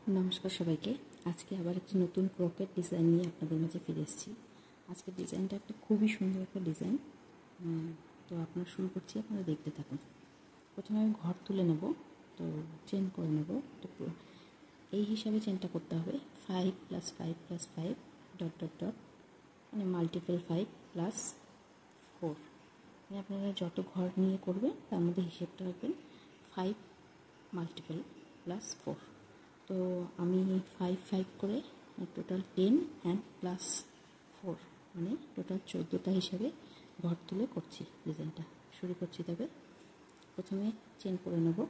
नमस्कार सबाई के आज के आबार एक नतून क्रोकेट डिजाइन नहीं अपन माझे फिरे आज के डिजाइन एक खूब ही सुंदर एक डिजाइन। तो अपना शुरू करছি আপনারা देखते থাকুন। প্রথমে আমি ঘর তুলে নেব, তো চেন করে নেব। তো এই হিসাবে চেনটা করতে হবে 5 + 5 + 5 ডট ডট ডট মানে মাল্টিপল 5 + 4 মানে আপনারা যত ঘর নিয়ে করবেন তার মধ্যে হিসাবটা রাখবেন 5 মাল্টিপল + 4। तो আমি 5 5 করে টোটাল 10 এন্ড প্লাস 4 মানে টোটাল 14টা হিসাবে ঘর তুলে করছি ডিজাইনটা শুরু করছি। তবে প্রথমে চেন করে নেব।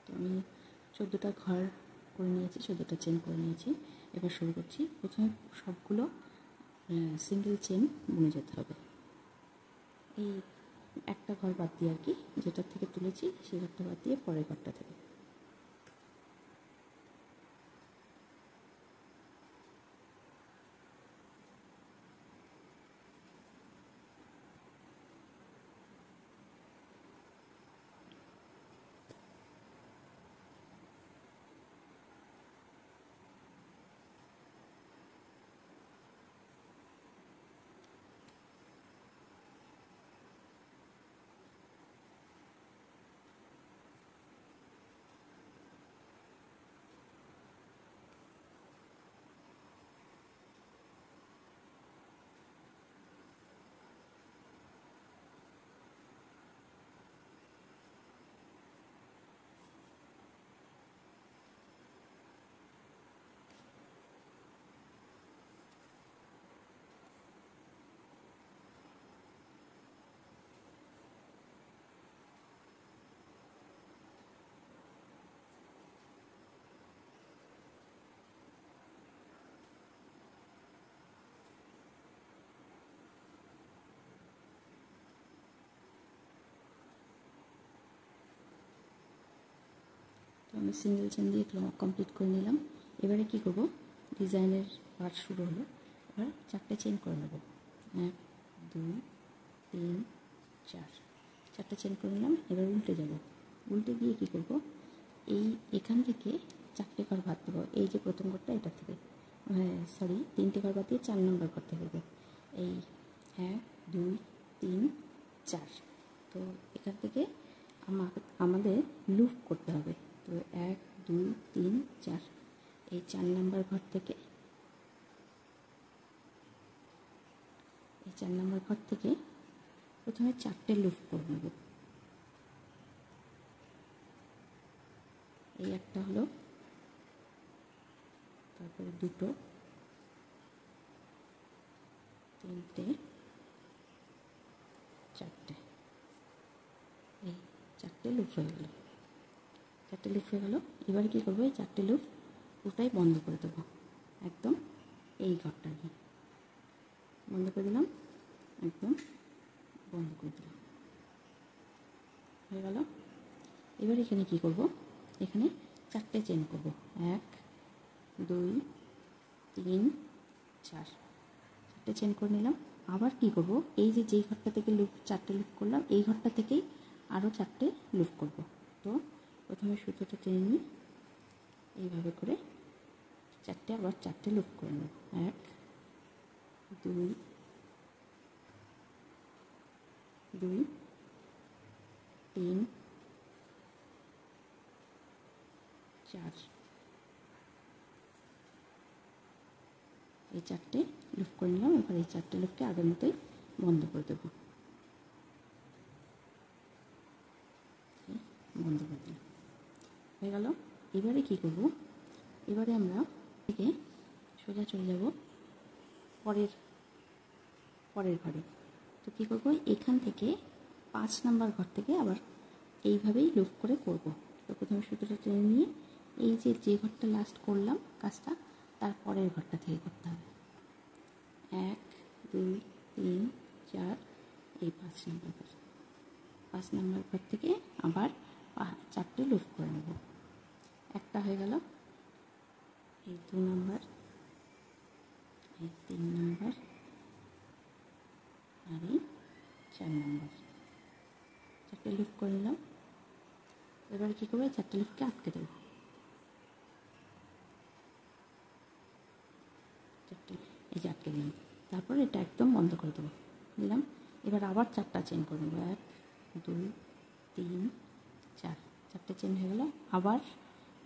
तो আমি 14টা ঘর করে নিয়েছি, 14টা চেন করে নিয়েছি। এবার শুরু করছি। প্রথমে সবগুলো সিঙ্গেল চেন বুনে যেতে হবে। এই একটা ঘর বাদ দিয়ে আর কি, যেটা থেকে তুলেছি সেই ঘরটা বাদ দিয়ে পরের ঘরটা থেকে আমি সিঙ্গেল চেন দিয়ে কমপ্লিট করে নিলাম। এবারে কি করব, ডিজাইনের পার্ট শুরু হলো। এবার 4টে চেন করে নেব। 1 2 3 4 4টে চেন করে নিলাম। এবার উল্টে যাব। উল্টে গিয়ে কি করব, এই এখান থেকে 4টে ঘর বাদ দেবো। এই যে প্রথম ঘরটা এটা থেকে সরি 3টে ঘর বাদ দিয়ে 4 নম্বর ঘর থেকে করব। এই 1 2 3 4। তো এখান থেকে আমাদের লুপ করতে হবে। তো 1 2 3 4 এই 4 নম্বর ঘর থেকে প্রথমে 4টে লুপ করে নেব। এই একটা হলো, তারপরে দুটো, তিনটে, চারটে। এই 4টে লুপ হয়ে গেল। 4টে লুপ হয়ে গেল। এবারে কী করবো, এই 4টে লুপ পুরোটাই বন্ধ করে দেবো। একদম এই ঘরটা বন্ধ করে দিলাম, একদম বন্ধ করে দিলাম, হয়ে গেল। এবার এখানে কি করব, এখানে 4টে চেন করব। 1 2 3 4 4টে চেন করে নিলাম। আবার কি করব, এই যে যেই ঘরটা থেকে লুপ 4টে লুপ করলাম এই ঘরটা থেকেই আরও 4টে লুপ করব। তো প্রথমে সুতোটা টেনে নিই, এইভাবে করে 4টে আবার 4টে লুপ করে নেব। 1 2 2 3 4 এই 4টে লুপ করে নিলাম। এবার এই 4টে লুপকে আগের মতোই বন্ধ করে দেব। বন্ধ করে দিলাম, হয়ে গেল। এবারে কি করব, এবারে আমরা থেকে সোজা চলে যাব পরের ঘরে। তো কী করব, এখান থেকে 5 নাম্বার ঘর থেকে আবার এইভাবেই লুপ করে করব। তো প্রথমে সুতোটা টেনে নিয়ে এই যে ঘরটা লাস্ট করলাম কাজটা, তারপরের ঘরটা থেকে করতে হবে। 1 2 3 4, এই 5 নম্বর ঘর। 5 নম্বর ঘর থেকে আবার 4টে লুপ করে নেব। একটা হয়ে গেল, এই 2 নম্বর, এই 3 নম্বর, আর এই 4 নম্বর। 4টে লুপ করে নিলাম। এবার কী করবো, 4টে লুপকে আটকে দেবো। 4টে এই যে আটকে দিলাম। তারপর এটা একদম বন্ধ করে দেবো, দিলাম। এবার আবার 4টা চেন করে নেবো। 1 2 3 4, 4টে চেন হয়ে গেল। আবার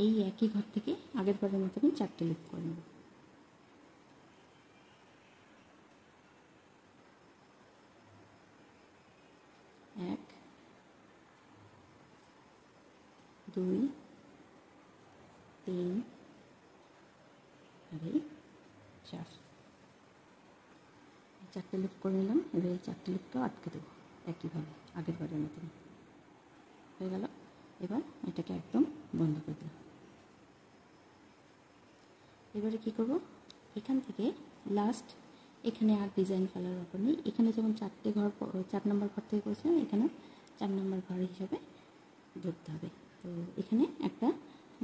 এই একই ঘর থেকে আগের বারের মতনই 4টে লুপ করে নেব। 1 2 3 আর এই 4, 4টে লুপ করে নিলাম। এবার এই 4টে লুপকেও আটকে দেবো একইভাবে আগের বারের মতন। হয়ে গেল। এবার এটাকে একদম বন্ধ করে দিলাম। এবারে কী করব, এখান থেকে লাস্ট, এখানে আর ডিজাইন ফেলার ব্যাপার নেই। এখানে যেমন 4টে ঘর 4 নম্বর ঘর থেকে করেছিলাম, এখানে 4 নম্বর ঘর হিসাবে ধরতে হবে। তো এখানে একটা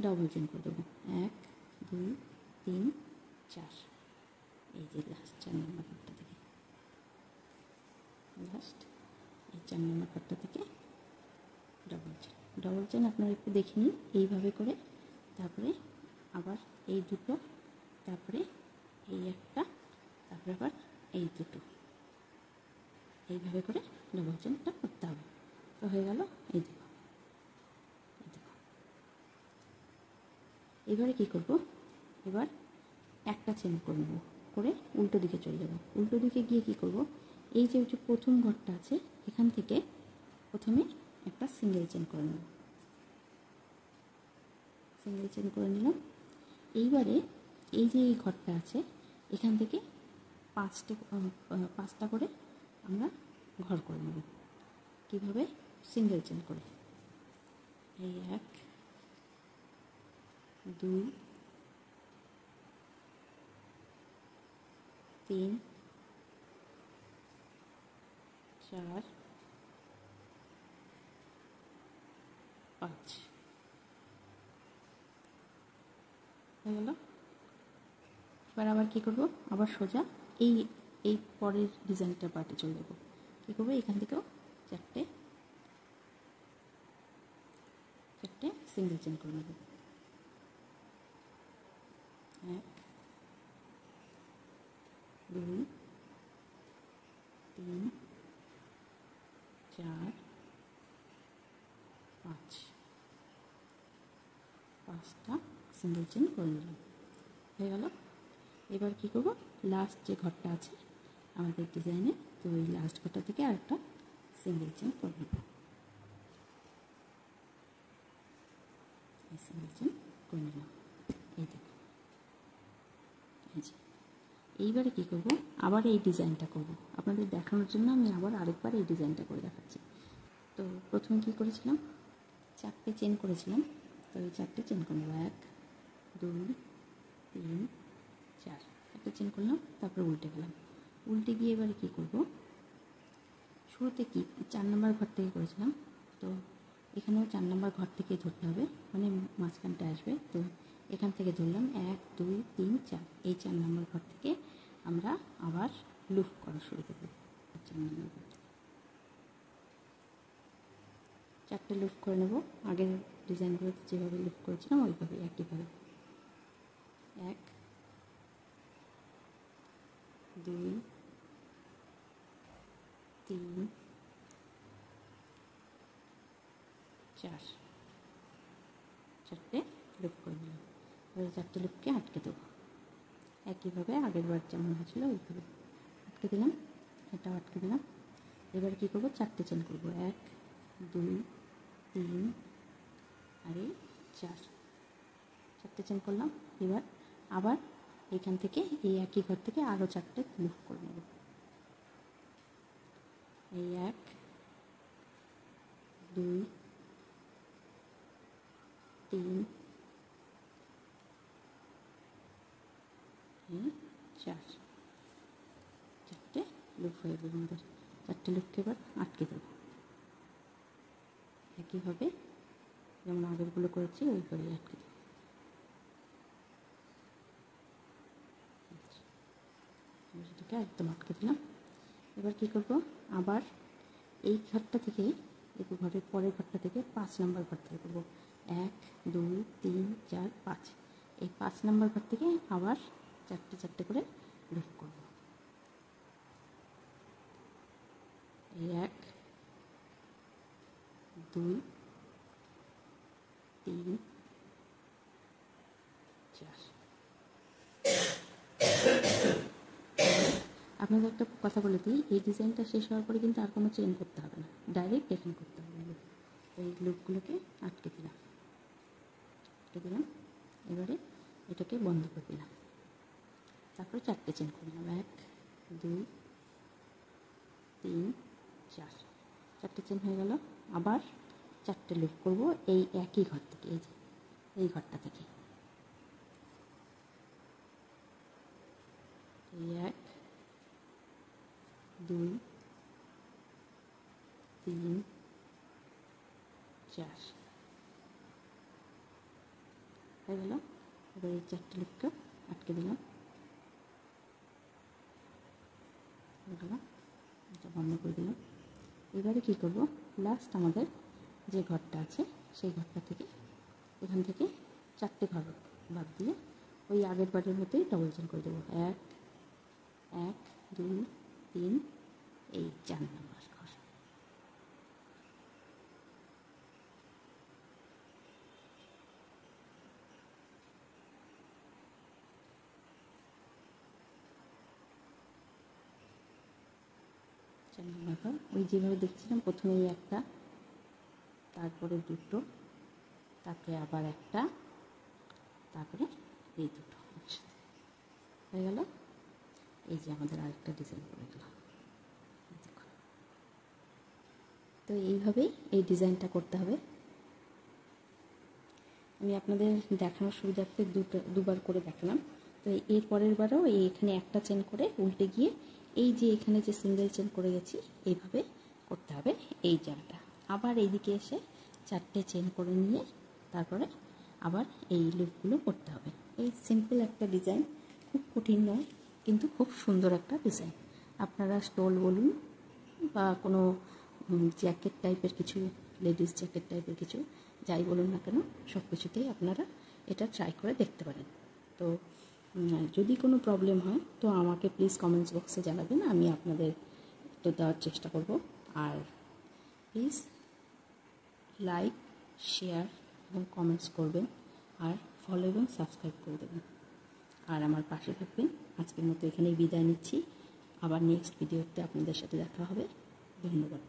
ডবল চেন করে দেবো। 1 2 3 4, এই যে লাস্ট 4 নম্বর ঘরটা থেকে, লাস্ট এই 4 নম্বর ঘরটা থেকে ডবল চেন আপনারা একটু দেখে নিন এইভাবে করে। তারপরে আবার এই দুটো, তারপরে এই একটা, তারপরে আবার এই দুটো, এইভাবে করে ডবল চেনটা করতে হবে। তো হয়ে গেল। এই দেখো, এই দেখো। এবারে কী করব, এবার একটা চেন করে নেব, করে উল্টো দিকে চলে যাব। উল্টো দিকে গিয়ে কী করব, এই যে প্রথম ঘরটা আছে এখান থেকে প্রথমে একটা সিঙ্গেল চেন করে নেব। সিঙ্গেল চেন করে নিলাম। এইবারে এই যে এই ঘরটা আছে এখান থেকে 5টা করে আমরা ঘর করে নেব। কীভাবে, সিঙ্গেল চেন করে। এই 1 2 3 4 5 হয়ে গেল। এবার আবার কী করব, আবার সোজা এই পরের ডিজাইনটার পার্টে চলে যাবো। কী করবো, এখান থেকেও 4টে সিঙ্গেল চেন করে নেব। 1 2 3 4 5, 5টা সিঙ্গেল চেন করে নিলাম। হয়ে গেল। এবার কী করব, লাস্ট যে ঘরটা আছে আমাদের ডিজাইনে, তো ওই লাস্ট ঘরটা থেকে আরেকটা সিঙ্গেল চেন করে নেব। এই সিঙ্গেল চেন করে নিলাম। এই দেখো, এই যে। এইবারে কী করব, আবার এই ডিজাইনটা করব। আপনাদের দেখানোর জন্য আমি আবার আরেকবার এই ডিজাইনটা করে দেখাচ্ছি। তো প্রথমে কী করেছিলাম, 4টে চেন করেছিলাম। তো এই 4টে চেন করে নেব। 1 2 3 4, একটা চেন করলাম। তারপরে উল্টে গেলাম। উল্টে গিয়ে এবারে কী করব, শুরুতে কি 4 নম্বর ঘর থেকে করেছিলাম, তো এখানেও 4 নম্বর ঘর থেকে ধরতে হবে, মানে মাঝখানটা আসবে। তো এখান থেকে ধরলাম 1 2 3 4, এই 4 নম্বর ঘর থেকে আমরা আবার লুপ করা শুরু করব। 4 নম্বর ঘর থেকে 4টে লুপ করে নেব। আগের ডিজাইনগুলোতে যেভাবে লুপ করেছিলাম ওইভাবে একইভাবে। 1 2 3 4, 4টে লুপ করে নিলাম। এবার 4টে লুপকে আটকে দেবো একইভাবে, আগের বার যেমন হয়েছিল ওইভাবে আটকে দিলাম। এটাও আটকে দিলাম। এবার কী করবো, 4টে চেন করবো। 1 2 3 আর এই 4, 4টে চেন করলাম। এবার আবার এখান থেকে এই একই ঘর থেকে আরও 4টে লুপ করে নেব। এই 1 2 3 3 4 চারটে লুপ হয়ে গেল আমাদের। চারটে লুপকে এবার আটকে দেবো একইভাবে যেমন আগেরগুলো করেছি ওইভাবেই আটকে দেবো। সেটাকে একদম আটকে দিলাম। এবার কী করব, আবার এই ঘরটা থেকে এই ঘরের পরের ঘরটা থেকে 5 নম্বর ঘর থেকে করবো। 1 2 3 4 5 এই 5 নম্বর ঘর থেকে আবার চারটে চারটে করে লুপ করব। এই 1 2 3 4। আপনাদের একটা কথা বলে দিই, এই ডিজাইনটা শেষ হওয়ার পরে কিন্তু আর কোনো চেন করতে হবে না, ডাইরেক্ট এখানে করতে হবে লুপ। এই লুপগুলোকে আটকে দিলাম। এবারে এটাকে বন্ধ করে দিলাম। তারপরে চারটে চেন করলাম। 1 2 3 4 চারটে চেন হয়ে গেল। আবার চারটে লুপ করব এই একই ঘর থেকে, এই যে এই ঘরটা থেকে। এই 1 2 3 4 হয়ে গেল। এবার এই চারটে লুপকে আটকে দিলাম। এটা বন্ধ করে দিলাম। এবারে কী করব, লাস্ট আমাদের যে ঘরটা আছে সেই ঘরটা থেকে এখান থেকে চারটে ঘর বাদ দিয়ে ওই আগের বারের মতোই ডবল চেন করে দেবো। 1 1 2 3 এই 4 নম্বর ঘর। ওই যেভাবে দেখছিলাম, প্রথমে এই একটা, তারপরে দুটো, তারপরে আবার একটা, তারপরে এই দুটো একসাথে হয়ে গেল। এই যে আমাদের আরেকটা ডিজাইন করে গেল। তো এইভাবেই এই ডিজাইনটা করতে হবে। আমি আপনাদের দেখানোর সুবিধার্থে দুবার করে দেখালাম। তো এর পরের বারেও এখানে একটা চেন করে উল্টে গিয়ে এই যে এখানে যে সিঙ্গেল চেন করে গেছি এইভাবে করতে হবে এই জায়গাটা। আবার এইদিকে এসে চারটে চেন করে নিয়ে তারপরে আবার এই লুপগুলো করতে হবে। এই সিম্পল একটা ডিজাইন, খুব কঠিন নয়, কিন্তু খুব সুন্দর একটা ডিজাইন। আপনারা স্টোল বলুন বা কোনো জ্যাকেট টাইপের কিছু, লেডিস জ্যাকেট টাইপের কিছু যাই বলুন না কেন, সব কিছুতেই আপনারা এটা ট্রাই করে দেখতে পারেন। তো যদি কোনো প্রবলেম হয় তো আমাকে প্লিজ কমেন্টস বক্সে জানাবেন, আমি আপনাদের তো দেওয়ার চেষ্টা করব। আর প্লিজ লাইক, শেয়ার এবং কমেন্টস করবেন, আর ফলো এবং সাবস্ক্রাইব করে দেবেন, আর আমার পাশে থাকবেন। আজকের মতো এখানেই বিদায় নিচ্ছি। আবার নেক্সট ভিডিওতে আপনাদের সাথে দেখা হবে। ধন্যবাদ।